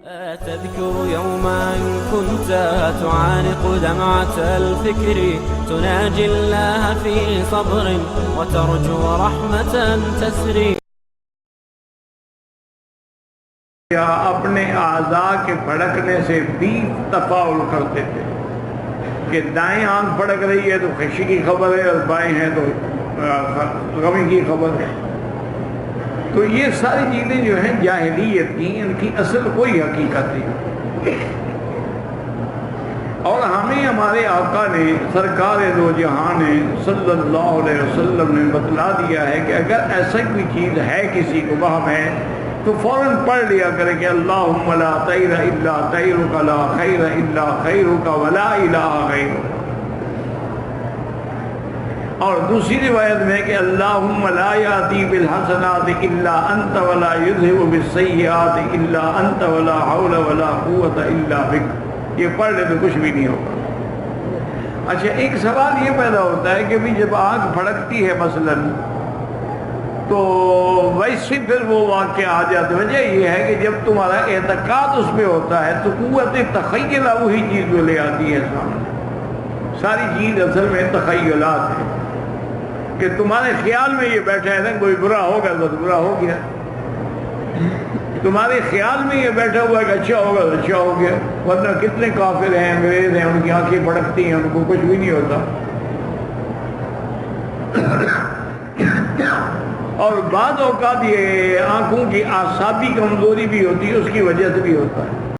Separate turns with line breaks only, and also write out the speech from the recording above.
تذكر يوما كنت تعانق دمعة الفكر تناجي الله في صبر وترجو رحمة تسري.
یا اپنے اعضاء کے بھڑکنے سے بھی تفاعل کرتے تھے کہ دائیں آنکھ بھڑک رہی ہے تو خوشی کی خبر ہے اور بائیں ہیں تو غمی کی خبر ہے. تو یہ ساری چیزیں جو ہیں جاہلیت کی، ان کی اصل کوئی حقیقت نہیں. اور ہمیں ہمارے آقا نے سرکار دو جہاں نے صلی اللہ علیہ وسلم نے بتلا دیا ہے کہ اگر ایسا کوئی چیز ہے کسی کو وہم ہے تو فوراً پڑھ لیا کرے کہ اللہم لا طیر الا طیرک لا خیر الا خیرک ولا الہ غیرک. اور دوسری روایت میں کہ اللہم لا یاتی بالحسنات الا انت ولا یذہب بالسیئات الا انت ولا حول ولا قوت الا بک. یہ پڑھ لے تو کچھ بھی نہیں ہوگا. اچھا، ایک سوال یہ پیدا ہوتا ہے کہ بھی جب آنکھ بھڑکتی ہے مثلاً تو ویسے پھر وہ واقعہ آ جاتا ہے. وجہ یہ ہے کہ جب تمہارا اعتقاد اس پہ ہوتا ہے تو قوت تخیلہ وہی چیز جو لے آتی ہے سامنے. ساری چیز اصل میں تخیلات ہے کہ تمہارے خیال میں یہ بیٹھا ہے نا کوئی برا ہوگا تو برا ہو گیا، تمہارے خیال میں یہ بیٹھا ہوا ہے کہ اچھا ہوگا تو اچھا ہو گیا. ورنہ کتنے کافر ہیں، انگریز ہیں، ان کی آنکھیں بھڑکتی ہیں، ان کو کچھ بھی نہیں ہوتا. اور بعض اوقات یہ آنکھوں کی اعصابی کمزوری بھی ہوتی ہے، اس کی وجہ سے بھی ہوتا ہے.